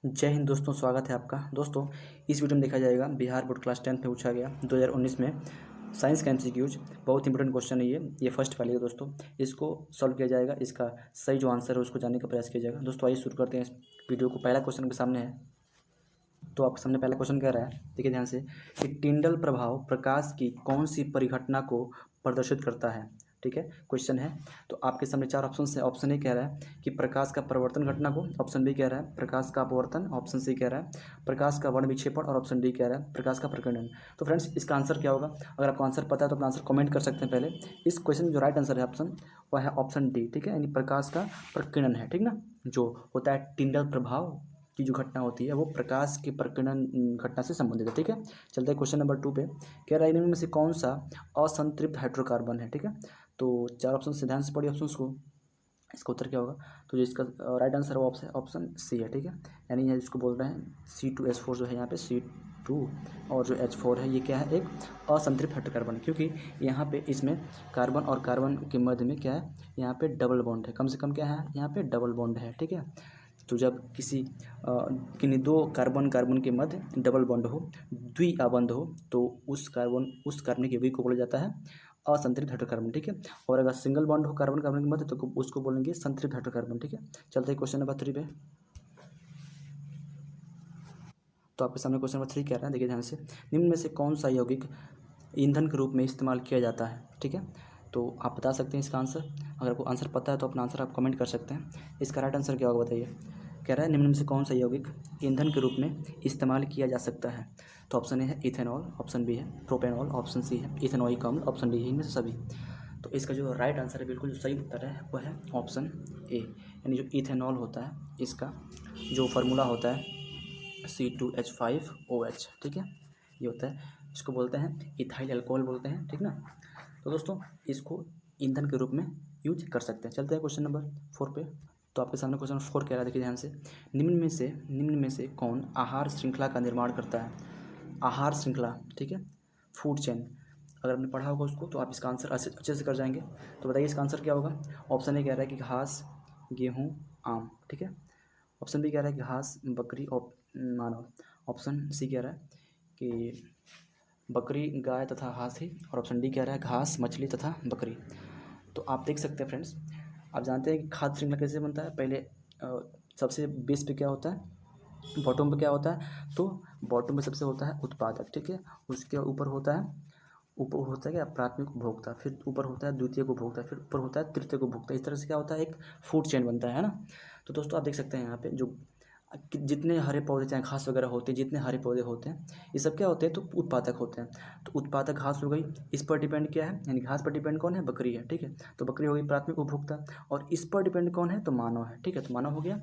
जय हिंद दोस्तों, स्वागत है आपका। दोस्तों, इस वीडियो में देखा जाएगा बिहार बोर्ड क्लास 10th में पूछा गया 2019 में साइंस का एमसीक्यूज। बहुत इंपॉर्टेंट क्वेश्चन है ये फर्स्ट वाली है दोस्तों। इसको सॉल्व किया जाएगा, इसका सही जो आंसर है उसको जानने का प्रयास किया जाएगा। दोस्तों आइए शुरू करते हैं इस वीडियो को। पहला क्वेश्चन के सामने है, तो आपके सामने पहला क्वेश्चन कह रहा है, देखिए ध्यान से, कि टिंडल प्रभाव प्रकाश की कौन सी परिघटना को प्रदर्शित करता है। ठीक है, क्वेश्चन है। तो आपके सामने चार ऑप्शन है। ऑप्शन ए कह रहा है कि प्रकाश का परिवर्तन घटना को, ऑप्शन बी कह रहा है प्रकाश का अपवर्तन, ऑप्शन सी कह रहा है प्रकाश का वर्ण विक्षेपण, और ऑप्शन डी कह रहा है प्रकाश का प्रकीर्णन। तो फ्रेंड्स, इसका आंसर क्या होगा? अगर आपको आंसर पता है तो अपना आंसर कमेंट कर सकते हैं। पहले इस क्वेश्चन जो राइट आंसर है ऑप्शन, वह है ऑप्शन डी। ठीक है, यानी प्रकाश का प्रकीर्णन है। ठीक ना, जो होता है टिंडल प्रभाव की जो घटना होती है वो प्रकाश के प्रकीर्णन घटना से संबंधित है। ठीक है, चलते हैं क्वेश्चन नंबर 2 पे। कह रहा है इनमें से कौन सा असंतृप्त हाइड्रोकार्बन है। ठीक है, तो चार ऑप्शन से ध्यान से पढ़िए ऑप्शन को, इसका उत्तर क्या होगा? तो जो इसका राइट आंसर है वो ऑप्शन सी है। ठीक है, यानी यहाँ जिसको बोल रहे हैं C2H4 जो है यहाँ पे C2, और जो H4 है ये क्या है? एक असंतृप्त हाइड्रोकार्बन, क्योंकि यहाँ पे इसमें कार्बन और कार्बन के मध्य में क्या है? यहाँ पे डबल बॉन्ड है, कम से कम क्या है? यहाँ पे डबल बॉन्ड है। ठीक है, तो जब किन्हीं दो कार्बन कार्बन के मध्य डबल बॉन्ड हो, द्विआबंध हो, तो उस कार्बन के यौगिक को बोला जाता है असंतृप्त हाइड्रोकार्बन। ठीक है, और अगर सिंगल बॉन्ड हो कार्बन कार्बन के मध्य तो उसको बोलेंगे संतृप्त हाइड्रोकार्बन। ठीक है, चलते हैं क्वेश्चन नंबर 3 पे। तो आपके सामने क्वेश्चन नंबर 3 कह रहा है, देखिए ध्यान से, निम्न में से कौन सा यौगिक ईंधन के रूप में इस्तेमाल किया जाता है। ठीक है, तो आप बता सकते हैं इसका आंसर। अगर आपको आंसर पता है तो अपना आंसर आप कमेंट कर सकते हैं। इसका राइट आंसर क्या होगा बताइए? कह रहा है निम्न में से कौन सा यौगिक ईंधन के रूप में इस्तेमाल किया जा सकता है। तो ऑप्शन ए है इथेनॉल, ऑप्शन बी है प्रोपेनॉल, ऑप्शन सी है इथेनॉइक अम्ल, ऑप्शन डी है इनमें से सभी। तो इसका जो राइट आंसर है, बिल्कुल जो सही उत्तर है वह है ऑप्शन ए, यानी जो इथेनॉल होता है इसका जो फार्मूला होता है C2H5OH। ठीक है, ये होता है, इसको बोलते हैं इथाइल अल्कोहल बोलते हैं। ठीक ना, तो दोस्तों इसको ईंधन के रूप में यूज कर सकते हैं। चलते हैं क्वेश्चन नंबर 4 पे। तो आपके सामने क्वेश्चन 4 कह रहा है, देखिए ध्यान से, निम्न में से कौन आहार श्रृंखला का निर्माण करता है? आहार श्रृंखला, ठीक है, फूड चेन। अगर आपने पढ़ा होगा उसको तो आप इसका आंसर अच्छे से कर जाएंगे। तो बताइए इसका आंसर क्या होगा? ऑप्शन ए कह रहा है कि घास, गेहूँ, आम। ठीक है, ऑप्शन बी कह रहा है कि घास, बकरी और मानव, ऑप्शन सी कह रहा है कि बकरी, गाय तथा हाथी, और ऑप्शन डी कह रहा है घास, मछली तथा बकरी। तो आप देख सकते हैं फ्रेंड्स, आप जानते हैं कि खाद्य श्रृंखला कैसे बनता है। पहले सबसे बेस पे क्या होता है, बॉटम पे क्या होता है? तो बॉटम में सबसे होता है उत्पादक। ठीक है, उसके ऊपर होता है क्या? प्राथमिक उपभोक्ता, फिर ऊपर होता है द्वितीयक उपभोक्ता, फिर ऊपर होता है तृतीयक उपभोक्ता। इस तरह से क्या होता है? एक फूड चेन बनता है ना। तो दोस्तों आप देख सकते हैं यहाँ पे जो जितने हरे पौधे, चाहे घास वगैरह होते हैं, जितने हरे पौधे होते हैं, ये सब क्या होते हैं? तो उत्पादक होते हैं। तो उत्पादक घास हो गई, इस पर डिपेंड क्या है? यानी घास पर डिपेंड कौन है? बकरी है। ठीक है, तो बकरी हो गई प्राथमिक उपभोक्ता, और इस पर डिपेंड कौन है? तो मानव है। ठीक है, तो मानव हो गया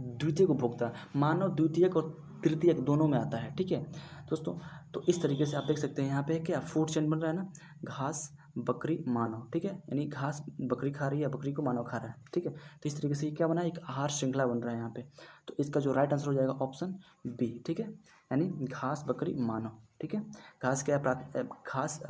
द्वितीयक उपभोक्ता। मानव द्वितीयक और तृतीयक दोनों में आता है। ठीक है दोस्तों, तो इस तरीके से आप देख सकते हैं यहाँ पे क्या फूड चेन बन रहा है ना, घास, बकरी, मानव। ठीक है, यानी घास बकरी खा रही है, बकरी को मानव खा रहा है। ठीक है, तो इस तरीके से ये क्या बना है? एक आहार श्रृंखला बन रहा है यहाँ पे। तो इसका जो राइट आंसर हो जाएगा ऑप्शन बी। ठीक है, यानी घास, बकरी, मानव। ठीक है, घास क्या है? घास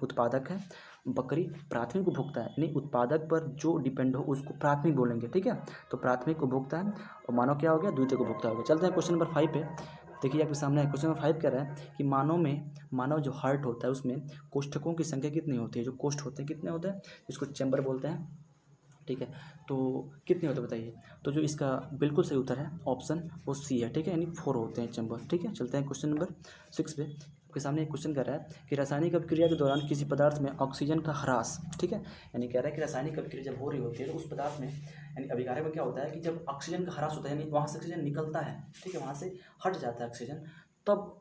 उत्पादक है, बकरी प्राथमिक उपभोक्ता है, यानी उत्पादक पर जो डिपेंड हो उसको प्राथमिक बोलेंगे। ठीक है, तो प्राथमिक उपभोक्ता है, और मानव क्या हो गया? द्वितीयक उपभोक्ता हो गया। चलते हैं क्वेश्चन नंबर 5 पे। देखिए आपके सामने क्वेश्चन नंबर 5 कह रहा है कि मानव जो हार्ट होता है उसमें कोष्ठकों की संख्या कितनी होती है? जो कोष्ठ होते हैं कितने होते हैं? इसको चैम्बर बोलते हैं। ठीक है, तो कितने होते हैं बताइए? तो जो इसका बिल्कुल सही उत्तर है ऑप्शन वो सी है। ठीक है, यानी 4 होते हैं चैम्बर। ठीक है, चलते हैं क्वेश्चन नंबर 6 पे। आपके सामने एक क्वेश्चन कर रहा है कि रासायनिक अभिक्रिया के दौरान किसी पदार्थ में ऑक्सीजन का ह्रास। ठीक है, यानी कह रहा है कि रासायनिक अभिक्रिया जब हो रही होती है तो उस पदार्थ में, यानी अभिकारक में क्या होता है कि जब ऑक्सीजन का ह्रास होता है, यानी वहाँ से ऑक्सीजन निकलता है। ठीक है, वहाँ से हट जाता है ऑक्सीजन, तब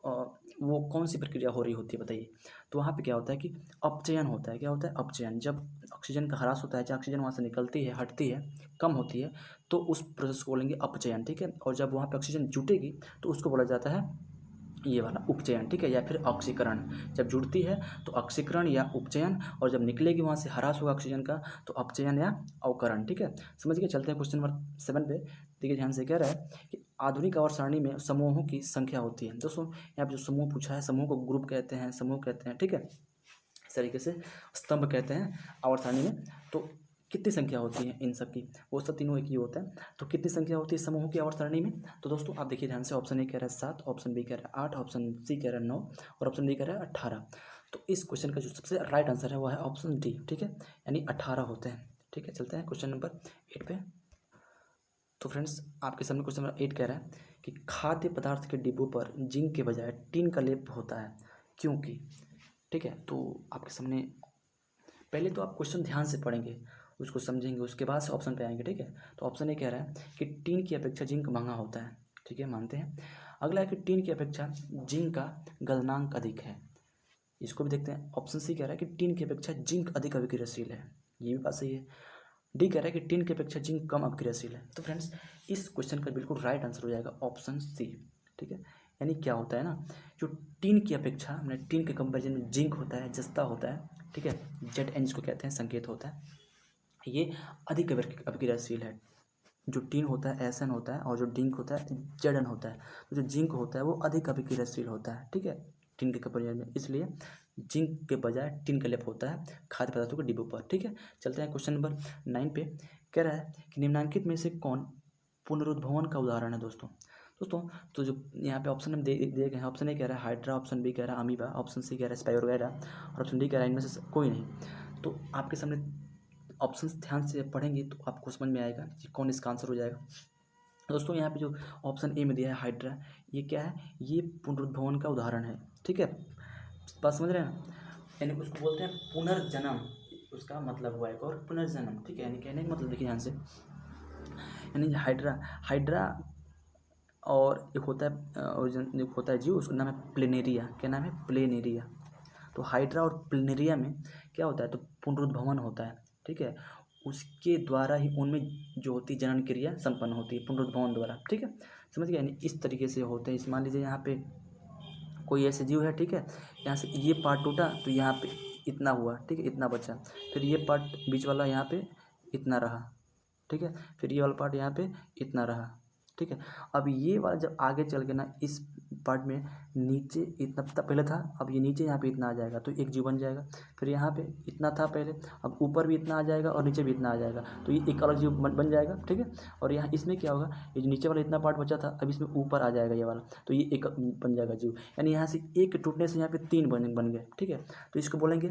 वो कौन सी प्रक्रिया हो रही होती है बताइए? तो वहाँ पे क्या होता है कि अपचयन होता है। क्या होता है? अपचयन। जब ऑक्सीजन का ह्रास होता है, चाहे ऑक्सीजन वहाँ से निकलती है, हटती है, कम होती है, तो उस प्रोसेस को बोलेंगे अपचयन। ठीक है, और जब वहाँ पे ऑक्सीजन जुटेगी तो उसको बोला जाता है ये वाला उपचयन। ठीक है, या फिर ऑक्सीकरण। जब जुड़ती है तो ऑक्सीकरण या उपचयन, और जब निकलेगी वहाँ से ह्रास होगा ऑक्सीजन का तो अपचयन या अवकरण। ठीक है, समझ गए। चलते हैं क्वेश्चन नंबर 7 पे। देखिए ध्यान से, कह रहा है कि आधुनिक आवर्त सारणी में समूहों की संख्या होती है। दोस्तों यहाँ पे जो समूह पूछा है, समूह को ग्रुप कहते हैं, समूह कहते हैं। ठीक है, इस तरीके से स्तंभ कहते हैं आवर्त सारणी में। तो कितनी संख्या होती है इन सब की, वो सब तीनों एक ही होता है। तो कितनी संख्या होती है समूहों की आवर्त सारणी में? तो दोस्तों आप देखिए ध्यान से, ऑप्शन ए कह रहा है 7, ऑप्शन बी कह रहा है 8, ऑप्शन सी कह रहा है 9 और ऑप्शन डी कह रहा है 18। तो इस क्वेश्चन का जो सबसे राइट आंसर है वो है ऑप्शन डी, ठीक है, यानी 18 होते हैं। ठीक है, चलते हैं क्वेश्चन नंबर 8 पे। तो फ्रेंड्स आपके सामने क्वेश्चन नंबर 8 कह रहा है कि खाद्य पदार्थ के डिब्बों पर जिंक के बजाय टिन का लेप होता है क्योंकि। ठीक है, तो आपके सामने पहले तो आप क्वेश्चन ध्यान से पढ़ेंगे, उसको समझेंगे, उसके बाद से ऑप्शन पे आएंगे। ठीक है, तो ऑप्शन ए कह रहा है कि टिन की अपेक्षा जिंक महंगा होता है। ठीक है, मानते हैं। अगला है कि टिन की अपेक्षा जिंक का गलनांक अधिक है। इसको भी देखते हैं। ऑप्शन सी कह रहा है कि टिन की अपेक्षा जिंक अधिक अभिक्रियाशील है। ये भी बात सही है। डी कह रहा है कि टिन की अपेक्षा जिंक कम अभिक्रियाशील है। तो फ्रेंड्स इस क्वेश्चन का बिल्कुल राइट आंसर हो जाएगा ऑप्शन सी। ठीक है, यानी क्या होता है ना, जो टिन की अपेक्षा मैंने टिन के कंपेरिजन में जिंक होता है, जस्ता होता है, ठीक है, Zn जिसको कहते हैं, संकेत होता है, ये अधिक अभिक्रियाशील है। जो टिन होता है Sn होता है और जो जिंक होता है Zn होता है। तो जो जिंक होता है वो अधिक अभिक्रियाशील होता है, ठीक है, टिन के कंपेरिजन में, इसलिए जिंक के बजाय टिन का लेप होता है खाद्य पदार्थों के डिब्बों पर। ठीक है, चलते हैं क्वेश्चन नंबर 9 पे। कह रहा है कि निम्नलिखित में से कौन पुनरुद्भवन का उदाहरण है दोस्तों। तो जो यहाँ पे ऑप्शन हम दे गए हैं, ऑप्शन ए कह रहा है हाइड्रा, ऑप्शन बी कह रहा है अमीबा, ऑप्शन सी कह रहा है स्पाइरोगैरा और ऑप्शन डी कह रहा है इनमें से कोई नहीं। तो आपके सामने ऑप्शन ध्यान से पढ़ेंगे तो आपको समझ में आएगा कि कौन इसका आंसर हो जाएगा। दोस्तों यहाँ पे जो ऑप्शन ए में दिया है हाइड्रा, ये क्या है, ये पुनरुद्भवन का उदाहरण है। ठीक है, बात समझ रहे हैं, यानी उसको बोलते हैं पुनर्जन्म, उसका मतलब हुआ एक और पुनर्जन्म। ठीक है, यानी कहने का मतलब देखिए ध्यान से, यानी हाइड्रा और एक होता है ओरिजिन, एक होता है जीव, उसका नाम है प्लेनेरिया। क्या नाम है, प्लेनेरिया। तो हाइड्रा और प्लेनेरिया में क्या होता है, तो पुनरुद्भवन होता है। ठीक है, उसके द्वारा ही उनमें जो होती है जनन क्रिया संपन्न होती है पुनरुद्भवन द्वारा। ठीक है, समझ गए, यानी इस तरीके से होते हैं। इस मान लीजिए यहाँ पे कोई ऐसे जीव है, ठीक है, यहाँ से ये पार्ट टूटा तो यहाँ पे इतना हुआ, ठीक है, इतना बचा, फिर ये पार्ट बीच वाला यहाँ पे इतना रहा, ठीक है, फिर ये वाला पार्ट यहाँ पे इतना रहा। ठीक है, अब ये वाला जब आगे चल के ना इस पार्ट में नीचे इतना पहले था, अब ये नीचे यहाँ पे इतना आ जाएगा तो एक जीव बन जाएगा। फिर यहाँ पे इतना था पहले, अब ऊपर भी इतना आ जाएगा और नीचे भी इतना आ जाएगा तो ये एक अलग जीव बन जाएगा। ठीक है, और यहाँ इसमें क्या होगा, ये जो नीचे वाला इतना पार्ट बचा था अब इसमें ऊपर आ जाएगा ये वाला, तो ये एक बन जाएगा जीव। यानी यहाँ से एक टूटने से यहाँ पे 3 बन गए। ठीक है, तो इसको बोलेंगे,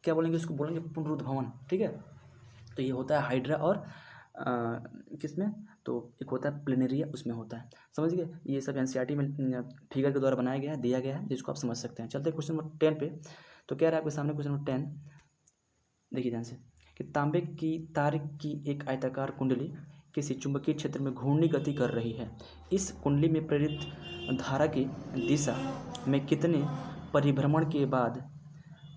क्या बोलेंगे, इसको बोलेंगे पुनरुद्भवन। ठीक है, तो ये होता है हाइड्रा और किसमें, तो एक होता है प्लेनेरिया, उसमें होता है। समझ गए, ये सब एनसीईआरटी में फिगर के द्वारा बनाया गया है, दिया गया है, जिसको आप समझ सकते हैं। चलते हैं क्वेश्चन नंबर 10 पे। तो क्या रहा है आपके सामने क्वेश्चन नंबर 10, देखिए ध्यान से, कि तांबे की तार की एक आयताकार कुंडली किसी चुंबकीय क्षेत्र में घूर्णी गति कर रही है। इस कुंडली में प्रेरित धारा की दिशा में कितने परिभ्रमण के बाद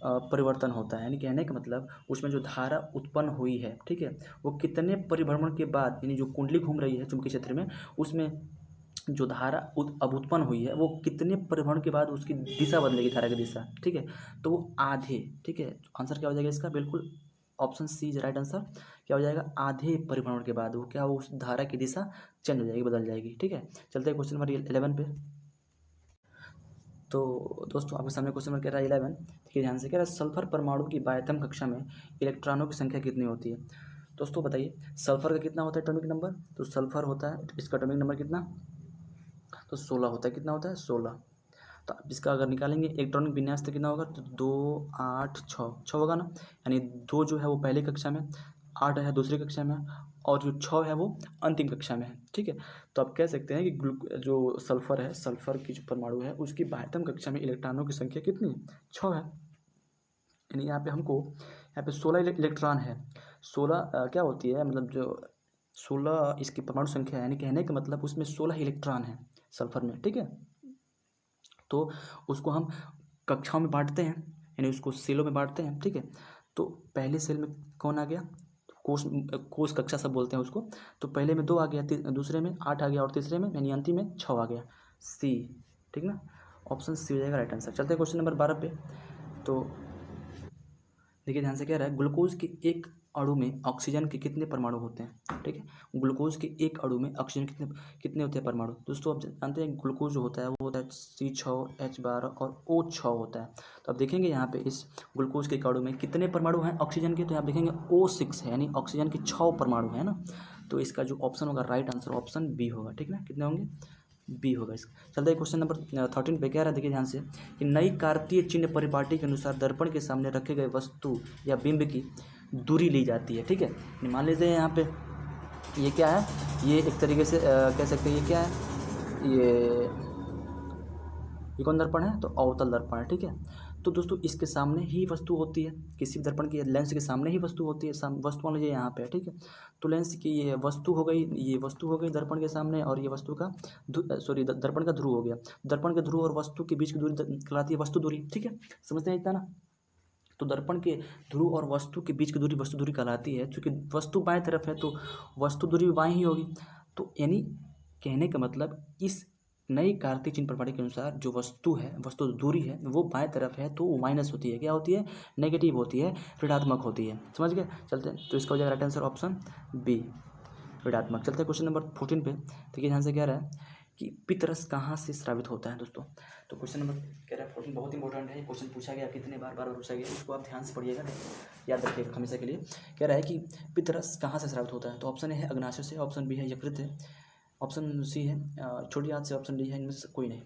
परिवर्तन होता है। यानी कहने का मतलब उसमें जो धारा उत्पन्न हुई है, ठीक है, वो कितने परिभ्रमण के बाद, यानी जो कुंडली घूम रही है चुंबकीय क्षेत्र में, उसमें जो धारा अब उत्पन्न हुई है वो कितने परिभ्रमण के बाद उसकी दिशा बदलेगी, धारा की दिशा। ठीक है, तो वो आधे। ठीक है, आंसर क्या हो जाएगा इसका, बिल्कुल option C is right answer. क्या हो जाएगा, आधे परिभ्रमण के बाद वो क्या, वो उस धारा की दिशा चेंज हो जाएगी, बदल जाएगी। ठीक है, चलते हैं क्वेश्चन नंबर 11 पे। तो दोस्तों आपके सामने क्वेश्चन नंबर कह रहा है 11, ठीक है, ध्यान से, कह रहा है सल्फर परमाणु की बाह्यतम कक्षा में इलेक्ट्रॉनों की संख्या कितनी होती है। दोस्तों बताइए सल्फर का कितना होता है एटॉमिक नंबर, तो सल्फर होता है, इसका एटॉमिक नंबर कितना, तो 16 होता है। कितना होता है, 16। तो आप इसका अगर निकालेंगे इलेक्ट्रॉनिक विन्यास तो कितना होगा, तो 2 8 6 होगा ना, यानी 2 जो है वो पहली कक्षा में, 8 है दूसरी कक्षा में और जो 6 है वो अंतिम कक्षा में है। ठीक है, तो आप कह सकते हैं कि जो सल्फर है, सल्फर की जो परमाणु है उसकी बाह्यतम कक्षा में इलेक्ट्रॉनों की संख्या कितनी, 6 है। यानी यहाँ पे हमको, यहाँ पे 16 इलेक्ट्रॉन है। 16 क्या होती है, मतलब जो 16 इसकी परमाणु संख्या है, यानी कहने का मतलब उसमें 16 इलेक्ट्रॉन है सल्फर में। ठीक है, तो उसको हम कक्षाओं में बांटते हैं, यानी उसको सेलों में बांटते हैं। ठीक है, तो पहले सेल में कौन आ गया, कोष कक्षा सब बोलते हैं उसको। तो पहले में 2 आ गया, दूसरे में 8 आ गया और तीसरे में यानी अंतिम में 6 आ गया, सी। ठीक ना, ऑप्शन सी हो जाएगा राइट आंसर। चलते हैं क्वेश्चन नंबर 12 पे। तो देखिए ध्यान से, कह रहा है ग्लूकोज की एक अणु में ऑक्सीजन के कितने परमाणु होते हैं, ठीक है। ग्लूकोज के एक अणु में ऑक्सीजन कितने कितने होते हैं परमाणु। दोस्तों आप जानते हैं ग्लूकोज जो होता है वो होता है C6 H12 और O6 होता है। तो आप देखेंगे यहाँ पे इस ग्लूकोज के एक अणु में कितने परमाणु हैं ऑक्सीजन के, तो यहाँ देखेंगे O6 है, यानी ऑक्सीजन के 6 परमाणु है ना। तो इसका जो ऑप्शन होगा राइट आंसर ऑप्शन बी होगा, ठीक ना। कितने होंगे, बी होगा इसका। चलते हैं क्वेश्चन नंबर 13 पे, क्या रहा देखिए ध्यान से कि नई कार्तीय चिन्ह परिपाटी के अनुसार दर्पण के सामने रखे गए वस्तु या बिंब की दूरी ली जाती है, ठीक है। मान लीजिए यहाँ पे ये क्या है, ये एक तरीके से कह सकते हैं ये क्या है, ये कौन दर्पण है, तो अवतल दर्पण है, ठीक है। तो दोस्तों इसके सामने ही वस्तु होती है, किसी भी दर्पण की लेंस के सामने ही वस्तु होती है। वस्तु मान लीजिए यहाँ पे है, ठीक है। तो लेंस की ये वस्तु हो गई, ये वस्तु हो गई दर्पण के सामने, और ये वस्तु का दर्पण का ध्रुव हो गया। दर्पण के ध्रुव और वस्तु के बीच की दूरी कहलाती है वस्तु दूरी, ठीक है। समझते हैं इतना ना। तो दर्पण के ध्रुव और वस्तु के बीच की दूरी वस्तु दूरी कहलाती है। चूँकि वस्तु बाएं तरफ है तो वस्तु दूरी भी बाएं ही होगी। तो यानी कहने का मतलब इस नई कार्तीय चिन्ह परिपाटी के अनुसार जो वस्तु है, वस्तु दूरी है, वो बाएं तरफ है तो वो माइनस होती है, क्या होती है, नेगेटिव होती है, ऋणात्मक होती है। समझ गए। चलते हैं, तो इसका हो जाएगा राइट आंसर ऑप्शन बी, ऋणात्मक। चलते हैं क्वेश्चन नंबर 14 पे। देखिए ध्यान से क्या रहा है कि पितरस कहाँ से स्रावित होता है दोस्तों। तो क्वेश्चन नंबर कह रहा है 14 बहुत इंपॉर्टेंट है। क्वेश्चन पूछा गया कितने बार पूछा गया, इसको आप ध्यान से पढ़िएगा, याद रखिएगा हमेशा के लिए। कह रहा है कि पितरस कहाँ से स्रावित होता है। तो ऑप्शन ए है अग्नाशय से, ऑप्शन बी है यकृत है, ऑप्शन सी है छोटी आंत से, ऑप्शन डी है इनमें से कोई नहीं।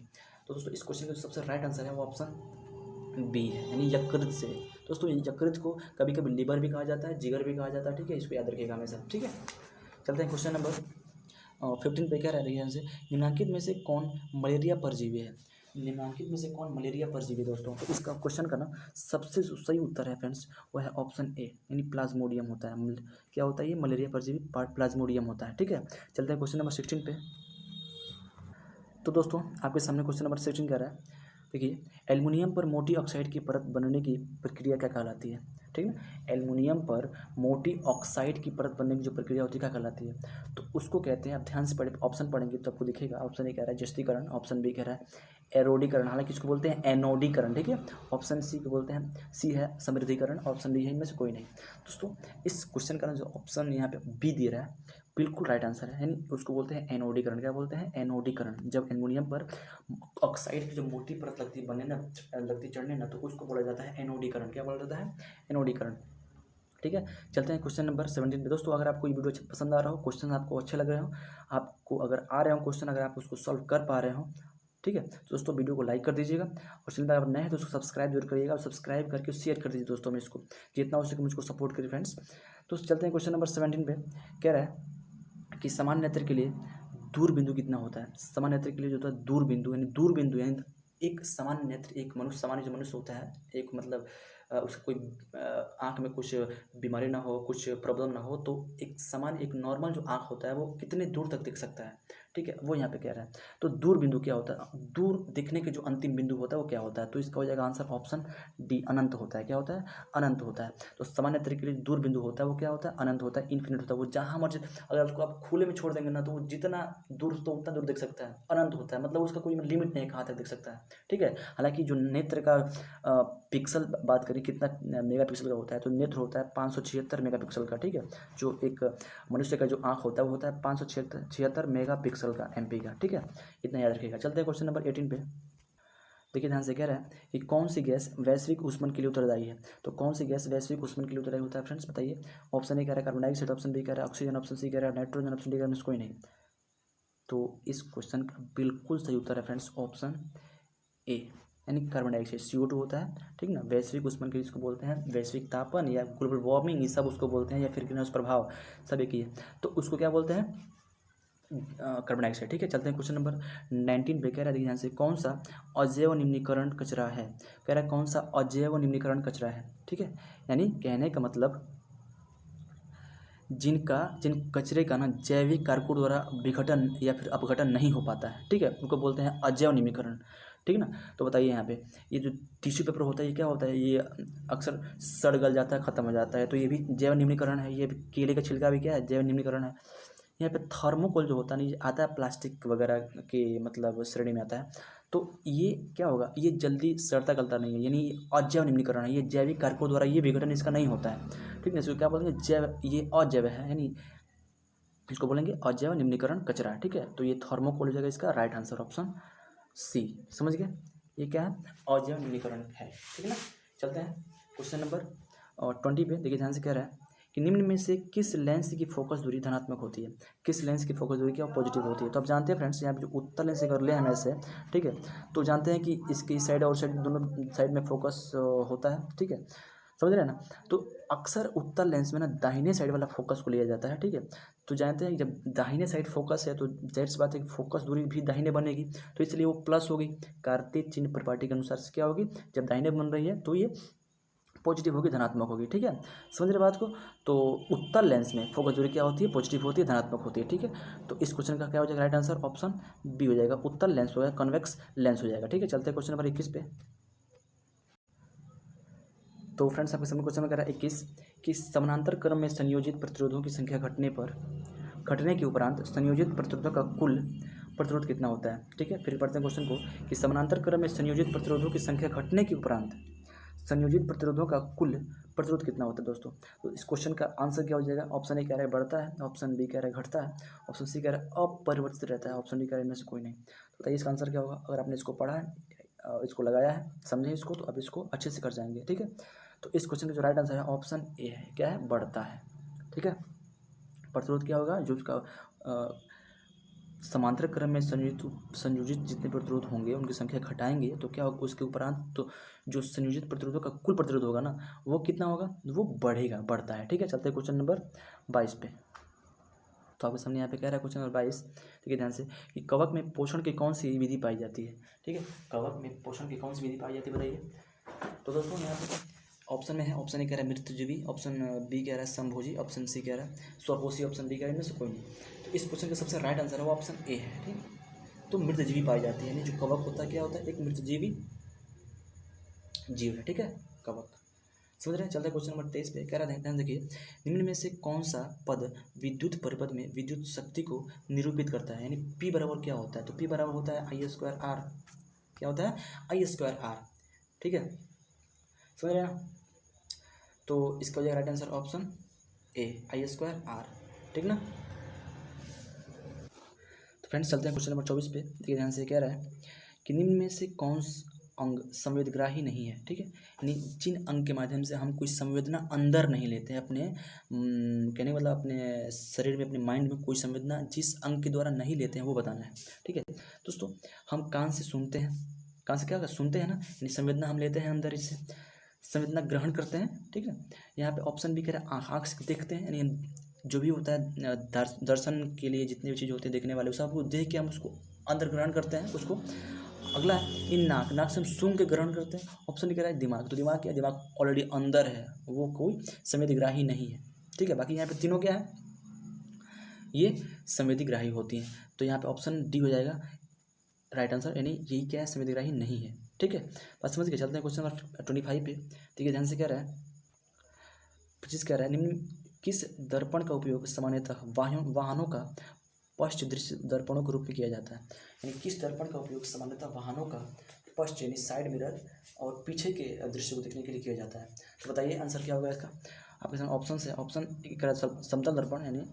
तो दोस्तों इस क्वेश्चन का जो सबसे राइट आंसर है वो ऑप्शन बी है, यानी यकृत से। दोस्तों यकृत को कभी कभी लिवर भी कहा जाता है, जिगर भी कहा जाता है, ठीक है। इसको याद रखिएगा हमेशा, ठीक है। चलते हैं क्वेश्चन नंबर 15 पे, क्या रह रही है हमसे, निम्नलिखित में से कौन मलेरिया परजीवी है। निम्नलिखित में से कौन मलेरिया परजीवी दोस्तों। तो इसका क्वेश्चन का ना सबसे जो सही उत्तर है फ्रेंड्स वो है ऑप्शन ए, यानी प्लाज्मोडियम होता है। क्या होता है ये मलेरिया परजीवी प्लाज्मोडियम होता है, ठीक है। चलते हैं क्वेश्चन नंबर 16 पे। तो दोस्तों आपके सामने क्वेश्चन नंबर 16 कह रहा है, देखिए एल्युमिनियम पर मोटी ऑक्साइड की परत बनने की प्रक्रिया क्या कहलाती है, ठीक है ना। एल्युमिनियम पर मोटी ऑक्साइड की परत बनने की जो प्रक्रिया होती है क्या कहलाती है, तो उसको कहते हैं, आप ध्यान से पढ़े ऑप्शन पढ़ेंगे तो आपको दिखेगा। ऑप्शन ए कह रहा है जस्तीकरण, ऑप्शन बी कह रहा है एरोडीकरण, हालांकि इसको बोलते हैं एनोडीकरण, ठीक है। ऑप्शन सी को बोलते हैं, सी है समृद्धिकरण, ऑप्शन डी है इनमें से कोई नहीं। दोस्तों इस क्वेश्चन का जो ऑप्शन यहाँ पे बी दे रहा है बिल्कुल राइट आंसर है, यानी उसको बोलते हैं एनोडीकरण। क्या बोलते हैं, एनोडीकरण। जब एल्युमिनियम पर ऑक्साइड की जो मोटी परत लगती बनने ना, लगती चढ़ने ना, तो उसको बोला जाता है एनोडीकरण। क्या बोला जाता है, एनोडीकरण, ठीक है। चलते हैं क्वेश्चन नंबर 17 पे। दोस्तों अगर आपको ये वीडियो पसंद आ रहा हो, क्वेश्चन आपको अच्छे लग रहे हो, आपको अगर आ रहे हो क्वेश्चन, अगर आप उसको सॉल्व कर पा रहे हो, ठीक है, तो दोस्तों वीडियो को लाइक कर दीजिएगा, और चैनल पर अगर नए हैं तो उसको सब्सक्राइब जरूर करिएगा, और सब्सक्राइब करके शेयर कर दीजिए दोस्तों में, इसको जितना हो सके मुझको सपोर्ट करिए फ्रेंड्स। तो चलते हैं क्वेश्चन नंबर 17 पे। कह रहा है कि समान नेत्र के लिए दूर बिंदु कितना होता है। समान नेत्र के लिए जो होता है दूर बिंदु, यानी एक सामान्य नेत्र, एक मनुष्य, सामान्य जो मनुष्य होता है, एक मतलब उसका कोई आँख में कुछ बीमारी ना हो, कुछ प्रॉब्लम ना हो, तो एक सामान्य एक नॉर्मल जो आँख होता है वो कितने दूर तक दिख सकता है, ठीक है, वो यहाँ पे कह रहा है। तो दूर बिंदु क्या होता है, दूर दिखने के जो अंतिम बिंदु होता है वो क्या होता है। तो इसका हो जाएगा आंसर ऑप्शन डी, अनंत होता है। क्या होता है, अनंत होता है। तो सामान्य तरीके के लिए दूर बिंदु होता है वो क्या होता है, अनंत होता है, इन्फिनिट होता है। वो जहाँ मर्जी, अगर उसको आप खुले में छोड़ देंगे ना तो वो जितना दूर तो उतना दूर देख सकता है, अनंत होता है, मतलब उसका कोई लिमिट नहीं है कहाँ तक देख सकता है, ठीक है। हालांकि जो नेत्र का पिक्सल बात करें कितना मेगा पिक्सल का होता है, तो नेत्र होता है 576 मेगा पिक्सल का, ठीक है। जो एक मनुष्य का जो आँख होता है वो होता है 576 मेगा पिक्सल का, MP का, ठीक है। इतना याद रखिएगा। चलते हैं क्वेश्चन नंबर 18 पे। देखिए ध्यान से कह रहा है कि कौन सी गैस वैश्विक ऊष्मन के लिए उत्तरदायी है। तो कौन सी गैस वैश्विक ऊष्मन के लिए उत्तरदायी होता है फ्रेंड्स, बताइए। ऑप्शन ए कह रहा है कार्बन डाइऑक्साइड, ऑप्शन बी कह रहा है ऑक्सीजन, ऑप्शन सी कह रहा है नाइट्रोजन, ऑप्शन डी कह रहा है कोई नहीं। तो इस क्वेश्चन का बिल्कुल सही उत्तर है फ्रेंड्स ऑप्शन ए, यानी कार्बन डाइऑक्साइड CO2 होता है, ठीक ना। वैश्विक ऊष्मन के इसको बोलते हैं, वैश्विक तापन या ग्लोबल वार्मिंग, ये सब उसको बोलते हैं, या फिर ग्रीन हाउस प्रभाव, सब एक ही है। तो उसको क्या बोलते हैं, कार्बन डाइऑक्साइड, ठीक है। चलते हैं क्वेश्चन नंबर 19 पे। कह रहा है ध्यान से, कौन सा अजैव निम्नीकरण कचरा है। कह रहा है कौन सा अजैव निम्नीकरण कचरा है, ठीक है। यानी कहने का मतलब जिन कचरे का ना जैविक कारकों द्वारा विघटन या फिर अपघटन नहीं हो पाता है, ठीक है, उनको बोलते हैं अजैव निम्नीकरण, ठीक ना। तो बताइए यहाँ पे ये जो टिश्यू पेपर होता है ये क्या होता है, ये अक्सर सड़ गल जाता है, ख़त्म हो जाता है, तो ये भी जैव निम्नीकरण है। ये भी केले का छिलका भी क्या है, जैव निम्नीकरण है। यहाँ पे थर्मोकोल जो होता है ना, ये आता है प्लास्टिक वगैरह के मतलब श्रेणी में आता है, तो ये क्या होगा, ये जल्दी सड़ता गलता नहीं है, यानी अजैव निम्नीकरण है, ये जैविक कारकों द्वारा ये विघटन इसका नहीं होता है, ठीक ठीक है। इसको क्या बोलेंगे, जैव, ये अजैव है, यानी इसको बोलेंगे अजैव निम्नीकरण कचरा। ठीक है, तो ये थर्मोकोल हो जाएगा इसका राइट आंसर, ऑप्शन सी। समझ गए, ये क्या है, अजैव निम्नीकरण है। ठीक है ना। चलते हैं क्वेश्चन नंबर 20 पे। देखिए ध्यान से कह रहा है कि निम्न में से किस लेंस की फोकस दूरी धनात्मक होती है, किस लेंस की फोकस दूरी क्या पॉजिटिव होती है। तो आप जानते हैं फ्रेंड्स, यहाँ पे जो उत्तल लेंस कर ले हम ऐसे, ठीक है, तो जानते हैं कि इसकी साइड और साइड दोनों साइड में फोकस होता है। ठीक है, समझ रहे हैं ना। तो अक्सर उत्तल लेंस में ना दाहिने साइड वाला फोकस को लिया जाता है। ठीक है, तो जानते हैं जब दाहिने साइड फोकस है तो जाहिर सी बात है कि फोकस दूरी भी दाहिने बनेगी, तो इसलिए वो प्लस होगी। कार्तीय चिन्ह परिपाटी के अनुसार से क्या होगी, जब दाहिने बन रही है तो ये पॉजिटिव होगी, धनात्मक होगी। ठीक है, समझ रहे बात को। तो उत्तल लेंस में फोकस दूरी क्या होती है, पॉजिटिव होती है, धनात्मक होती है। ठीक है, तो इस क्वेश्चन का क्या हो जाएगा राइट आंसर, ऑप्शन बी हो जाएगा, उत्तल लेंस हो जाएगा, कन्वेक्स लेंस हो जाएगा। ठीक है, चलते हैं क्वेश्चन नंबर 21 पे। तो फ्रेंड्स आपके सामने क्वेश्चन में कह रहा है 21 कि समानांतर क्रम में संयोजित प्रतिरोधों की संख्या घटने के उपरांत संयोजित प्रतिरोधों का कुल प्रतिरोध कितना होता है। ठीक है, फिर पढ़ते हैं क्वेश्चन को कि समानांतर क्रम में संयोजित प्रतिरोधों की संख्या घटने के उपरांत संयोजित प्रतिरोधों का कुल प्रतिरोध कितना होता है दोस्तों। तो इस क्वेश्चन का आंसर क्या हो जाएगा, ऑप्शन ए कह रहा है बढ़ता है, ऑप्शन बी कह रहा है घटता है, ऑप्शन सी कह रहा है अपरिवर्तित रहता है, ऑप्शन डी कह रहा है इनमें से कोई नहीं। तो बताइए इसका आंसर क्या होगा। अगर आपने इसको पढ़ा है, इसको लगाया है, समझे इसको, तो अब इसको अच्छे से कर जाएंगे। ठीक है, तो इस क्वेश्चन का जो राइट आंसर है ऑप्शन ए है, क्या है, बढ़ता है। ठीक है, प्रतिरोध क्या होगा, जो उसका समांतर क्रम में संयोजित जितने प्रतिरोध होंगे उनकी संख्या घटाएंगे तो क्या होगा, उसके उपरांत तो जो संयोजित प्रतिरोधों का कुल प्रतिरोध होगा ना, वो कितना होगा, वो बढ़ेगा, बढ़ता है। ठीक है, चलते हैं क्वेश्चन नंबर 22 पे। तो आपके सामने यहाँ पे कह रहा है क्वेश्चन नंबर 22, देखिए ध्यान से कि कवक में पोषण की कौन सी विधि पाई जाती है। ठीक है, कवक में पोषण की कौन सी विधि पाई जाती है बताइए। तो दोस्तों यहाँ पे ऑप्शन में है, ऑप्शन ए कह रहा है मृतजीवी, ऑप्शन बी कह रहा है समभोजी, ऑप्शन सी कह रहा है स्वपोषी, ऑप्शन डी कह रहा है इनमें से कोई नहीं। तो इस क्वेश्चन का सबसे राइट आंसर है वो ऑप्शन ए है। ठीक, तो मृतजीवी पाई जाती है, यानी जो कवक होता है क्या होता है, एक मृतजीवी जीव है। ठीक है, कवक, समझ रहे हैं। चलता है क्वेश्चन नंबर 23 पे। कह रहा है ध्यान देखिए, निम्न में से कौन सा पद विद्युत परिपथ में विद्युत शक्ति को निरूपित करता है, यानी पी बराबर क्या होता है। तो पी बराबर होता है आई स्क्वायर आर, क्या होता है, आई स्क्वायर आर। ठीक है, समझ रहे हैं। तो इसका हो जाएगा right answer option A, I square R. ठीक ना। तो फ्रेंड्स चलते हैं क्वेश्चन नंबर 24 पे। देखिए ध्यान से कह रहा है कि निम्न में से कौन अंग संवेदग्राही नहीं है। ठीक है, यानी जिन अंग के माध्यम से हम कोई संवेदना अंदर नहीं लेते हैं अपने कहने का मतलब अपने शरीर में, अपने माइंड में कोई संवेदना जिस अंग के द्वारा नहीं लेते हैं वो बताना है। ठीक है दोस्तों, हम कान से सुनते हैं, कान से क्या होगा, सुनते हैं ना, यानी संवेदना हम लेते हैं अंदर, इससे संवेदना ग्रहण करते हैं। ठीक है, यहाँ पे ऑप्शन भी कह रहा है आँख, आँख से देखते हैं, यानी जो भी होता है दर्शन के लिए जितने भी चीज़ होते हैं देखने वाले, उस आपको देख के हम उसको अंदर ग्रहण करते हैं उसको। अगला है इन नाक, नाक से हम सूंघ के ग्रहण करते हैं। ऑप्शन कह रहा है दिमाग, तो दिमाग क्या है, दिमाग ऑलरेडी अंदर है, वो कोई संवेदग्राही नहीं है। ठीक है, बाकी यहाँ पे तीनों क्या है, ये संवेदग्राही होती हैं। तो यहाँ पे ऑप्शन डी हो जाएगा राइट आंसर, यानी यही क्या है, संवेदग्राही नहीं है। ठीक है, बात समझ के चलते हैं क्वेश्चन नंबर 25 पे। ठीक है, ध्यान से कह रहा है 25 कह रहा है निम्न किस दर्पण का उपयोग सामान्यतः वाहनों का पश्च दृश्य दर्पणों के रूप में किया जाता है, यानी किस दर्पण का उपयोग सामान्यतः वाहनों का पश्च यानी साइड मिरर और पीछे के दृश्य को देखने के लिए किया जाता है। तो बताइए आंसर क्या होगा इसका। आपके सामने ऑप्शन है, ऑप्शन कह रहा है समतल दर्पण यानी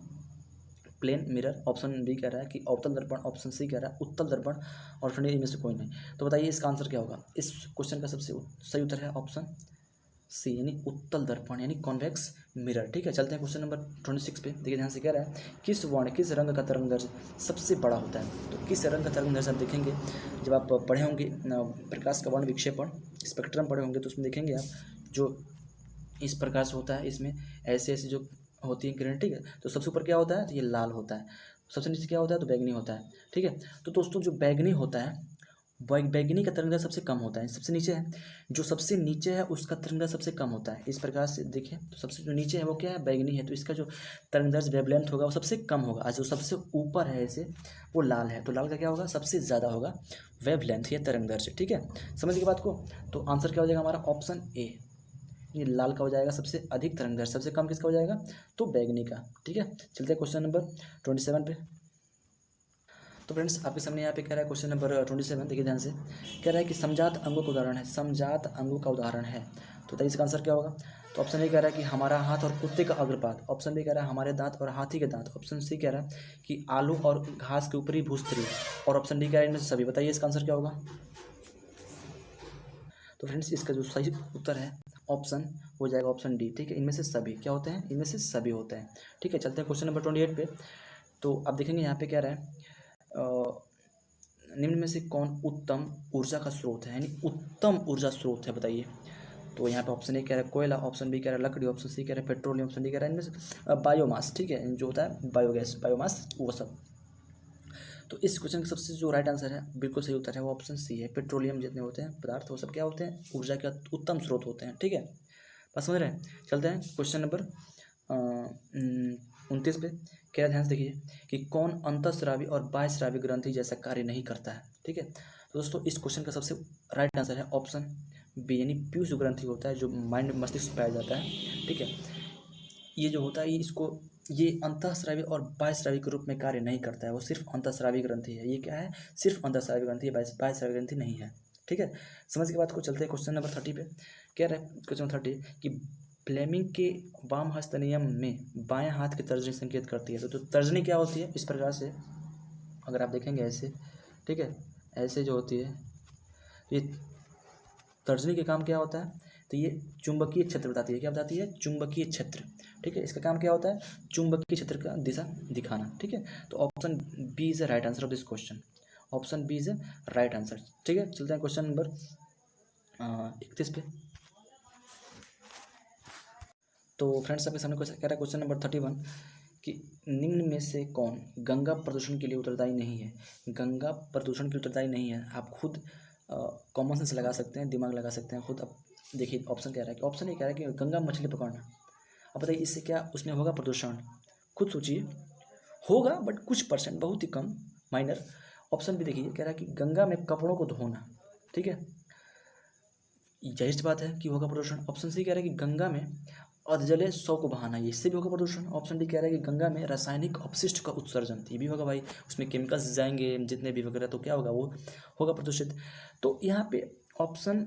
प्लेन मिरर, ऑप्शन बी कह रहा है कि अवतल दर्पण, ऑप्शन सी कह रहा है उत्तल दर्पण, और ऑप्शन डी इनमें से कोई नहीं। तो बताइए इसका आंसर क्या होगा। इस क्वेश्चन का सबसे सही उत्तर है ऑप्शन सी, यानी उत्तल दर्पण यानी कॉन्वेक्स मिरर। ठीक है, चलते हैं क्वेश्चन नंबर 26 पे। देखिए ध्यान से कह रहा है किस वर्ण, किस रंग का तरंगदैर्घ्य सबसे बड़ा होता है। तो किस रंग का तरंगदैर्घ्य आप देखेंगे जब आप पढ़े होंगे प्रकाश का वर्ण विक्षेपण स्पेक्ट्रम पढ़े होंगे, तो उसमें देखेंगे आप जो इस प्रकार से होता है, इसमें ऐसे ऐसे जो होती है किरण। ठीक है, तो सबसे ऊपर क्या होता है, तो ये लाल होता है, सबसे नीचे क्या होता है, तो बैगनी होता है। ठीक है, तो दोस्तों जो बैगनी होता है बैगनी का तरंगदैर्घ्य सबसे कम होता है, सबसे नीचे है, जो सबसे नीचे है उसका तरंगदैर्घ्य सबसे कम होता है। इस प्रकार से देखिए, तो सबसे जो नीचे है वो क्या है, बैगनी है, तो इसका जो तरंगदैर्घ्य वेवलेंथ होगा वो सबसे कम होगा, और जो सबसे ऊपर है ऐसे वो लाल है, तो लाल का क्या होगा, सबसे ज़्यादा होगा वेवलेंथ या तरंगदैर्घ्य। ठीक है, समझ की बात को। तो आंसर क्या हो जाएगा हमारा ऑप्शन ए, ये लाल का हो जाएगा सबसे अधिक तरंगदैर्घ्य, सबसे कम किसका हो जाएगा, तो बैगनी का। ठीक है, चलते हैं क्वेश्चन नंबर 27 पे। तो फ्रेंड्स आपके सामने यहाँ पे कह रहा है क्वेश्चन नंबर 27, देखिए ध्यान से कह रहा है कि समजात अंगों का उदाहरण है, समजात अंगों का उदाहरण है। तो बताइए इसका आंसर क्या होगा। तो ऑप्शन ए कह रहा है कि हमारा हाथ और कुत्ते का अग्रपात, ऑप्शन बी कह रहा है हमारे दांत और हाथी के दांत, ऑप्शन सी कह रहा है कि आलू और घास के ऊपरी भूस्तरी, और ऑप्शन डी कह रहा है इनमें से सभी। बताइए इसका आंसर क्या होगा। तो फ्रेंड्स इसका जो सही उत्तर है ऑप्शन हो जाएगा ऑप्शन डी, ठीक है, इनमें से सभी क्या होते हैं, इनमें से सभी होते हैं, ठीक है। चलते हैं क्वेश्चन नंबर 28 पे। तो आप देखेंगे यहाँ पे क्या रहा है, निम्न में से कौन उत्तम ऊर्जा का स्रोत है, यानी उत्तम ऊर्जा स्रोत है, बताइए। तो यहाँ पे ऑप्शन ए कह रहा है कोयला, ऑप्शन बी कह रहा है लकड़ी, ऑप्शन सी कह रहा है पेट्रोलियम, ऑप्शन डी कह रहा है इनमें से बायोमास, ठीक है, जो होता है बायोगैस, बायोमास वो सब। तो इस क्वेश्चन का सबसे जो राइट आंसर है, बिल्कुल सही उत्तर है, वो ऑप्शन सी है। पेट्रोलियम जितने होते हैं पदार्थ वो सब क्या होते हैं, ऊर्जा के उत्तम स्रोत होते हैं, ठीक है। बात समझ रहे हैं। चलते हैं क्वेश्चन नंबर 29 पे। क्या ध्यान से देखिए कि कौन अंतःस्रावी और बाह्यस्रावी ग्रंथि जैसा कार्य नहीं करता है, ठीक है। तो दोस्तों इस क्वेश्चन का सबसे राइट आंसर है ऑप्शन बी, यानी पीयूष ग्रंथि होता है जो माइंड मस्तिष्क में पाया जाता है, ठीक है। ये जो होता है ये अंतःस्रावी और बाह्यस्रावी के रूप में कार्य नहीं करता है, वो सिर्फ अंतःस्रावी ग्रंथि है। ये क्या है, सिर्फ अंतःस्रावी ग्रंथि है, बाह्यस्रावी ग्रंथि नहीं है, ठीक है। समझ के बाद को चलते हैं क्वेश्चन नंबर 30 पे। क्या रहा है क्वेश्चन 30 कि फ्लेमिंग के वाम हस्त नियम में बाएं हाथ की तर्जनी संकेत करती है। तो तर्जनी क्या होती है, इस प्रकार से अगर आप देखेंगे ऐसे, ठीक है, ऐसे जो होती है ये तर्जनी के काम क्या होता है, तो ये चुंबकीय क्षेत्र बताती है। क्या बताती है, चुंबकीय क्षेत्र, ठीक है। इसका काम क्या होता है, चुंबकीय क्षेत्र का दिशा दिखाना, ठीक है। तो option B is the right answer of this question, option B is the right answer, ठीक है। चलते हैं क्वेश्चन नंबर 31 पे। तो फ्रेंड्स आपके सामने क्वेश्चन कह रहा है क्वेश्चन नंबर 31 कि निम्न में से कौन गंगा प्रदूषण के लिए उत्तरदायी नहीं है। गंगा प्रदूषण के लिए उत्तरदायी नहीं है, आप खुद कॉमन सेंस लगा सकते हैं, दिमाग लगा सकते हैं खुद। अब देखिए ऑप्शन कह रहा है कि ऑप्शन ये कह रहा है कि गंगा मछली पकड़ना। अब बताइए इससे क्या उसमें होगा प्रदूषण, खुद सोचिए। होगा बट कुछ परसेंट, बहुत ही कम, माइनर। ऑप्शन भी देखिए कह रहा है कि गंगा में कपड़ों को धोना, ठीक है, जाहिर सी बात है कि होगा प्रदूषण। ऑप्शन सी कह रहा है कि गंगा में अधजले शव को बहाना, इससे भी होगा प्रदूषण। ऑप्शन डी कह रहा है कि गंगा में रासायनिक अपशिष्ट का उत्सर्जन, ये भी होगा भाई, उसमें केमिकल्स जाएंगे जितने भी वगैरह, तो क्या होगा, वो होगा प्रदूषित। तो यहाँ पे ऑप्शन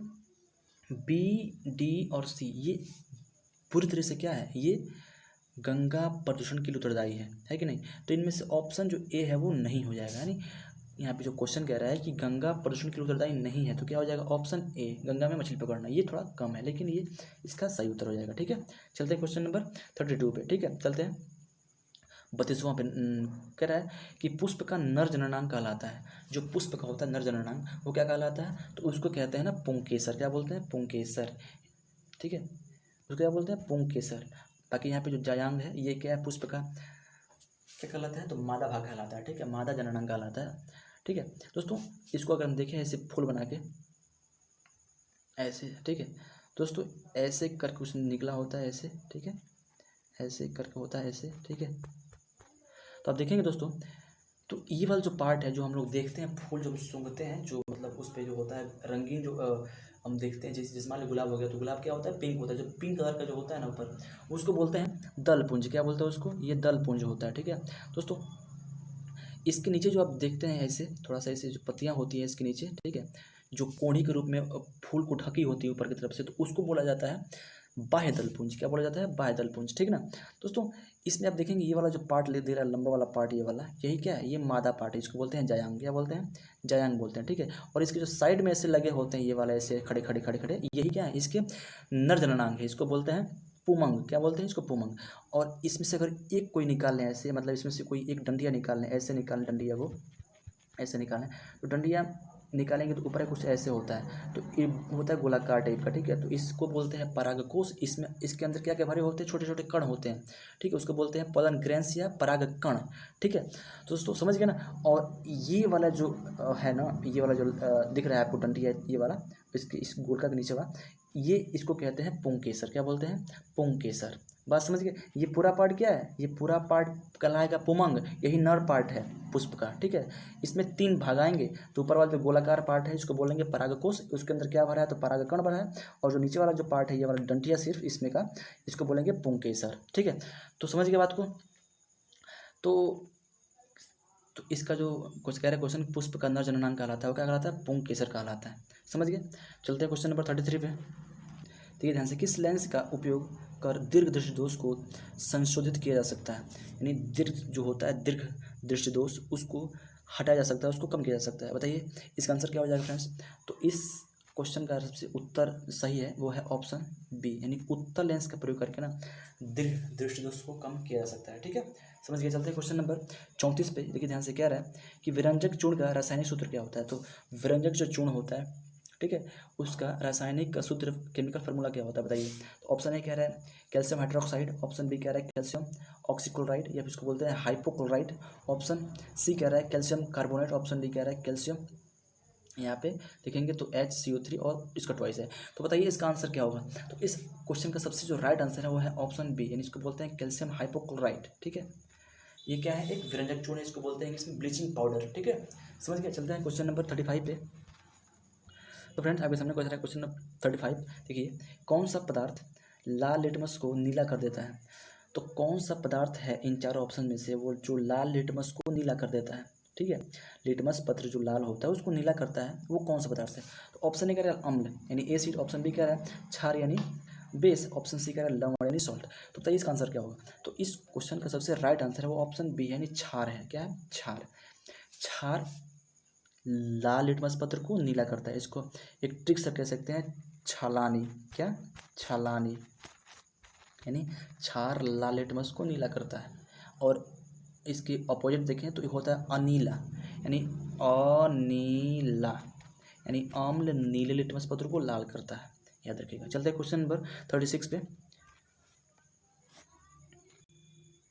बी, डी और सी ये पूरी तरह से क्या है, ये गंगा प्रदूषण के लिए उत्तरदायी है कि नहीं। तो इनमें से ऑप्शन जो ए है वो नहीं हो जाएगा, यानी यहाँ पे जो क्वेश्चन कह रहा है कि गंगा प्रदूषण के लिए उत्तरदायी नहीं है, तो क्या हो जाएगा, ऑप्शन ए गंगा में मछली पकड़ना। ये थोड़ा कम है लेकिन ये इसका सही उत्तर हो जाएगा, ठीक है। चलते हैं क्वेश्चन नंबर 32 पे, ठीक है। चलते हैं 32वां पे। कह रहा है कि पुष्प का नर जननांग कहलाता है, जो पुष्प का होता है नर जननांग वो क्या कहलाता है, तो उसको कहते हैं ना पुंकेसर। क्या बोलते हैं, पुंकेसर, ठीक है, उसको क्या बोलते हैं, पुंकेसर। बाकी यहाँ पे जो जायांग है ये क्या है, पुष्प का क्या कहलाता है, तो मादा भाग कहलाता है, ठीक है, मादा जननांग कहलाता है, ठीक है। दोस्तों इसको अगर हम देखें ऐसे फूल बना के ऐसे, ठीक है दोस्तों, ऐसे करके कुछ निकला होता है ऐसे, ठीक है, ऐसे करके होता है ऐसे, ठीक है। तो आप देखेंगे दोस्तों, तो ये वाला जो पार्ट है जो हम लोग देखते हैं, फूल जो सूंघते हैं, जो मतलब उस पर जो होता है रंगीन, जो हम देखते हैं, जिस मान लो गुलाब हो गया, तो गुलाब क्या होता है, पिंक होता है, जो पिंक कलर का जो होता है ना ऊपर, उसको बोलते हैं दलपुंज। क्या बोलते हैं उसको, ये दलपुंज होता है, ठीक है दोस्तों। इसके नीचे जो आप देखते हैं ऐसे थोड़ा सा ऐसे जो पत्तियां होती हैं इसके नीचे, ठीक है, जो कोढ़ी के रूप में फूल को ढकी होती है ऊपर की तरफ से, तो उसको बोला जाता है बाह्य दलपुंज। क्या बोला जाता है, बाह्य दलपुंज, ठीक ना दोस्तों। इसमें आप देखेंगे ये वाला जो पार्ट ले दे रहा है लंबा वाला पार्ट, ये वाला यही क्या है, ये मादा पार्ट है, इसको बोलते हैं जायांग। क्या बोलते हैं, जायांग बोलते हैं, ठीक है। और इसके जो साइड में ऐसे लगे होते हैं ये वाला ऐसे खड़े खड़े खड़े खड़े, यही क्या है, इसके नर जननांग है, इसको बोलते हैं पुमंग। क्या बोलते हैं इसको, पुमंग। और इसमें से अगर एक कोई निकाल लें ऐसे, मतलब इसमें से कोई एक डंडिया निकाल लें, ऐसे निकाल लें डंडिया को, ऐसे निकालें, तो डंडिया निकालेंगे तो ऊपर कुछ ऐसे होता है, तो ये होता है गोलाकार टाइप का, ठीक है। तो इसको बोलते हैं परागकोश। इसमें इसके अंदर क्या क्या भरे होते हैं, छोटे छोटे कण होते हैं, ठीक है, उसको बोलते हैं पोलन ग्रेन्स या परागकण, ठीक है। तो दोस्तों समझ गए ना। और ये वाला जो है ना, ये वाला जो दिख रहा है आपको डंडिया, ये वाला इसके इस गोलका के नीचे वाला, ये इसको कहते हैं पुंकेसर। क्या बोलते हैं, पुंकेसर। बात समझ गए। ये पूरा पार्ट क्या है, ये पूरा पार्ट कहलाएगा पुमंग, यही नर पार्ट है पुष्प का, ठीक है। इसमें 3 भाग आएंगे, तो ऊपर वाला जो गोलाकार पार्ट है इसको बोलेंगे परागकोश, उसके अंदर क्या भरा है, तो परागकण भरा है। और जो नीचे वाला जो पार्ट है ये वाला डंटिया सिर्फ इसमें का, इसको बोलेंगे पुंकेसर, ठीक है। तो समझ गए बात को। तो इसका जो कुछ कह रहे क्वेश्चन, पुष्प का नर जननांग कहलाता है, वो क्या कहलाता है, पुंकेसर कहलाता है, समझ गए। चलते हैं क्वेश्चन नंबर 33 पे। देखिए ध्यान से, किस लेंस का उपयोग कर दीर्घ दृष्टि दोष को संशोधित किया जा सकता है, यानी दीर्घ जो होता है दीर्घ दृष्टि दोष उसको हटाया जा सकता है, उसको कम किया जा सकता है। बताइए इसका आंसर क्या हो जाएगा फ्रेंड्स। तो इस क्वेश्चन का सबसे उत्तर सही है वो है ऑप्शन बी, यानी उत्तल लेंस का प्रयोग करके ना दीर्घ दृष्टि दोष को कम किया जा सकता है। ठीक है, समझ गए। चलते हैं क्वेश्चन नंबर 34 पे। देखिए ध्यान से, क्या रहा है कि विरंजक चूर्ण का रासायनिक सूत्र क्या होता है। तो विरंजक जो चूर्ण होता है, ठीक है, उसका रासायनिक का सूत्र, केमिकल फार्मूला क्या होता है बताइए। तो ऑप्शन ए कह रहा है कैल्शियम हाइड्रोक्साइड, ऑप्शन बी कह रहा है कैल्शियम ऑक्सीक्लोराइड या फिर इसको बोलते हैं हाइपोक्लोराइड, ऑप्शन सी कह रहा है कैल्शियम कार्बोनेट, ऑप्शन डी कह रहा है कैल्शियम, यहाँ पे देखेंगे तो HCO3 और इसका ट्वाइस है। तो बताइए इसका आंसर क्या होगा। तो इस क्वेश्चन का सबसे जो राइट आंसर है वो है ऑप्शन बी, यानी इसको बोलते हैं कैल्शियम हाइपोक्लोराइड। ठीक है, ये क्या है, एक विरंजक चूर्ण है, इसको बोलते हैं इसमें ब्लीचिंग पाउडर। ठीक है, समझ गए। चलते हैं क्वेश्चन नंबर 35 पे। तो फ्रेंड्स आपके सामने क्वेश्चन है, क्वेश्चन नंबर 35। देखिए, कौन सा पदार्थ लाल लिटमस को नीला कर देता है। तो कौन सा पदार्थ है इन चारों ऑप्शन में से वो जो लाल लिटमस को नीला कर देता है। ठीक है, लिटमस पत्र जो लाल होता है उसको नीला करता है, वो कौन सा पदार्थ है। तो ऑप्शन ए कह रहा है अम्ल यानी एसिड, ऑप्शन बी कह रहा है क्षार यानी बेस, ऑप्शन सी कह रहा है लवण यानी सॉल्ट। तो बताइए इसका आंसर क्या होगा। तो इस क्वेश्चन का सबसे राइट आंसर है वो ऑप्शन बी यानी क्षार है। क्या है, क्षार। क्षार लाल लिटमस पत्र को नीला करता है, इसको एक ट्रिक से कह सकते हैं छलानी। क्या, छलानी, यानी क्षार लाल लिटमस को नीला करता है। और इसके अपोजिट देखें तो होता है अनीला, यानी अनीला, यानी अम्ल नीले लिटमस पत्र को लाल करता है, याद रखिएगा। चलते हैं क्वेश्चन नंबर 36 पे।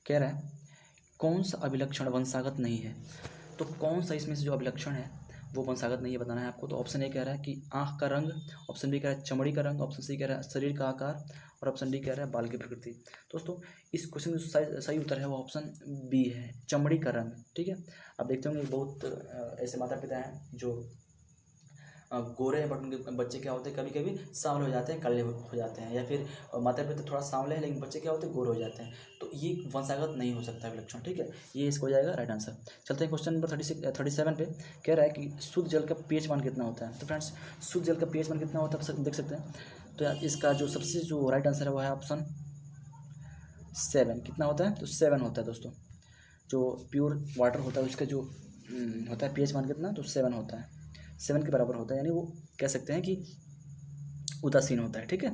कह रहा है कौन सा अभिलक्षण वंशागत नहीं है। तो कौन सा इसमें से जो अभिलक्षण है वो वंशागत नहीं है, बताना है आपको। तो ऑप्शन ए कह रहा है कि आंख का रंग, ऑप्शन बी कह रहा है चमड़ी का रंग, ऑप्शन सी कह रहा है शरीर का आकार, और ऑप्शन डी कह रहा है बाल की प्रकृति। दोस्तों इस क्वेश्चन का सही उत्तर है वो ऑप्शन बी है, चमड़ी का रंग। ठीक है, आप देखते होंगे बहुत ऐसे माता पिता हैं जो गोरे हैं बट उनके बच्चे क्या होते हैं कभी कभी सांवले हो जाते हैं, काले हो जाते हैं, या फिर माता पिता थोड़ा सांवले हैं लेकिन बच्चे क्या होते हैं गोरे हो जाते हैं। तो ये वंशागत नहीं हो सकता है लक्षण। ठीक है, ये इसको हो जाएगा राइट आंसर। चलते हैं क्वेश्चन नंबर 37 पे। कह रहा है कि शुद्ध जल का pH मान कितना होता है। तो फ्रेंड्स शुद्ध जल का pH मान कितना होता है आप देख सकते हैं। तो यार इसका जो सबसे जो राइट आंसर है वो है ऑप्शन 7। कितना होता है, तो 7 होता है दोस्तों। जो प्योर वाटर होता है उसका जो होता है pH मान कितना, तो 7 होता है, 7 के बराबर होता है, यानी वो कह सकते हैं कि उदासीन होता है। ठीक है,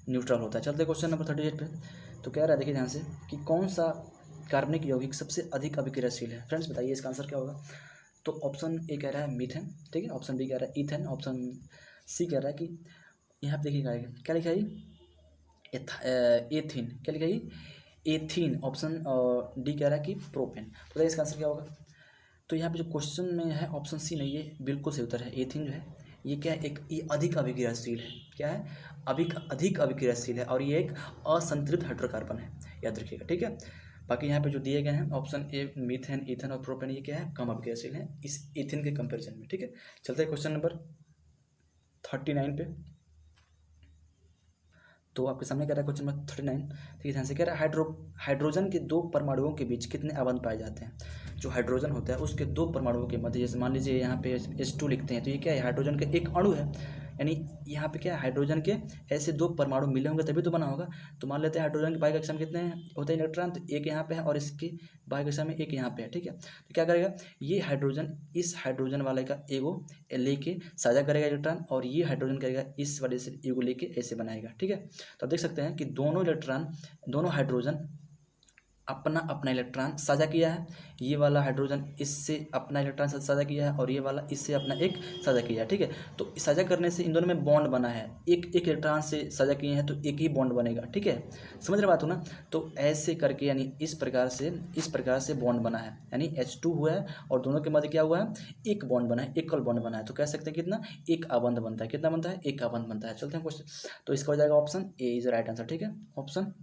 न्यूट्रल होता है। चलते क्वेश्चन नंबर 38 पे। तो कह रहा है देखिए ध्यान से कि कौन सा कार्बनिक यौगिक सबसे अधिक अभिक्रियाशील है। फ्रेंड्स बताइए इसका आंसर क्या होगा। तो ऑप्शन ए कह रहा है मीथेन, ठीक है, ऑप्शन बी कह रहा है ईथेन, ऑप्शन सी कह रहा है कि यहाँ पे देखिएगा क्या लिखा है, एथीन, क्या लिखा है एथीन, ऑप्शन डी कह रहा है कि प्रोपेन। तो बताइए इसका आंसर क्या होगा। तो यहाँ पे जो क्वेश्चन में है ऑप्शन सी नहीं, ये बिल्कुल सही उत्तर है। एथीन जो है ये क्या है, एक ये अधिक अभिक्रियाशील है। क्या है, अधिक अभिक्रियाशील है, और ये एक असंतृप्त हाइड्रोकार्बन है, याद रखिएगा। ठीक है, बाकी यहाँ पे जो दिए गए हैं ऑप्शन ए मीथेन, ईथेन और प्रोपेन, ये क्या है, कम अभिक्रियाशील है इस एथीन के कंपेरिजन में। ठीक है, चलते हैं क्वेश्चन नंबर 39 पे। तो आपके सामने कह रहा है क्वेश्चन नंबर 39। ठीक है, ध्यान से कह रहा है हाइड्रोजन के दो परमाणुओं के बीच कितने आबंध पाए जाते हैं। जो हाइड्रोजन होता है उसके दो परमाणुओं के मध्य, जैसे मान लीजिए यहाँ पे H2 लिखते हैं, तो ये क्या है, हाइड्रोजन का एक अणु है, यानी यहाँ पे क्या है, हाइड्रोजन के ऐसे दो परमाणु मिले होंगे तभी तो बना होगा। तो मान लेते हैं हाइड्रोजन के बाह्य कक्षा में कितने होते हैं इलेक्ट्रॉन, तो एक यहाँ पे है और इसके बाह्य कक्षा में एक यहाँ पे है। ठीक है, तो क्या करेगा, ये हाइड्रोजन इस हाइड्रोजन वाले का एगो लेके साझा करेगा इलेक्ट्रॉन, और ये हाइड्रोजन करेगा इस वाले से एगो लेके ऐसे बनाएगा। ठीक है, तो आप देख सकते हैं कि दोनों हाइड्रोजन अपना अपना इलेक्ट्रॉन साझा किया है। ये वाला हाइड्रोजन इससे अपना इलेक्ट्रॉन साझा किया है और ये वाला इससे अपना एक साझा किया है। ठीक है, तो साझा करने से इन दोनों में बॉन्ड बना है, एक इलेक्ट्रॉन से साझा किए हैं तो एक ही बॉन्ड बनेगा। ठीक है, समझ रहे बात हो ना। तो ऐसे करके यानी इस प्रकार से बॉन्ड बना है, यानी H2 हुआ है और दोनों के मध्य क्या हुआ है, एक बॉन्ड बना है, एकल बॉन्ड बना है। तो कह सकते हैं कितना, एक आबंध बनता है। कितना बनता है, एक आबंध बनता है। चलते हैं क्वेश्चन, तो इसका हो जाएगा option A is right answer. ठीक है, ऑप्शन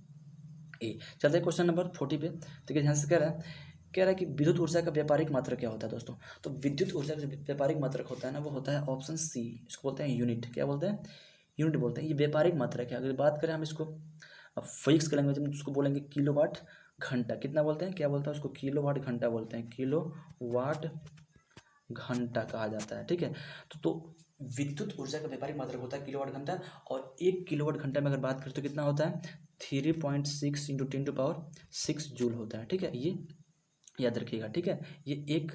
ए। चलते हैं क्वेश्चन नंबर 40 पे। ठीक है, ध्यान से कह रहा है कि विद्युत ऊर्जा का व्यापारिक मात्रक क्या होता है दोस्तों। तो विद्युत ऊर्जा का जो व्यापारिक मात्रक होता है ना, वो होता है ऑप्शन सी, इसको बोलते हैं यूनिट। क्या बोलते हैं, यूनिट बोलते हैं। ये व्यापारिक मात्रक है। अगर बात करें हम इसको फिजिक्स के लैंग्वेज में, उसको बोलेंगे किलोवाट घंटा। कितना बोलते हैं, क्या बोलते हैं उसको, किलोवाट घंटा बोलते हैं, किलोवाट घंटा कहा जाता है। ठीक है, तो विद्युत ऊर्जा का व्यापारिक मात्रक होता है किलोवाट घंटा, और 1 किलोवाट घंटा में अगर बात करें तो कितना होता है 3.6 इंटू 10⁶ जूल होता है। ठीक है, ये याद रखिएगा। ठीक है, ये एक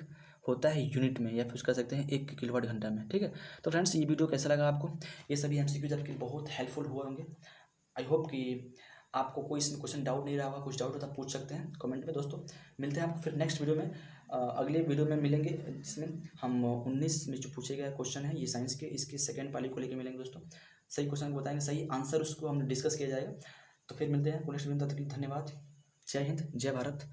होता है यूनिट में, या फिर कह सकते हैं 1 किलोवाट घंटा में। ठीक है, तो फ्रेंड्स ये वीडियो कैसा लगा आपको? ये सभी MCQs आपके बहुत हेल्पफुल हुए होंगे। आई होप कि आपको कोई इसमें क्वेश्चन डाउट नहीं रहा होगा। कुछ डाउट हो तो आप पूछ सकते हैं कमेंट में। दोस्तों मिलते हैं आपको फिर नेक्स्ट वीडियो में, अगले वीडियो में मिलेंगे, जिसमें हम 19 में जो पूछे गए क्वेश्चन है ये साइंस के, इसके सेकेंड पाली को लेकर मिलेंगे दोस्तों। सही क्वेश्चन को बताएंगे, सही आंसर उसको हम डिस्कस किया जाएगा। तो फिर मिलते हैं नेक्स्ट वीडियो में, तब तक के लिए धन्यवाद। जय हिंद, जय भारत।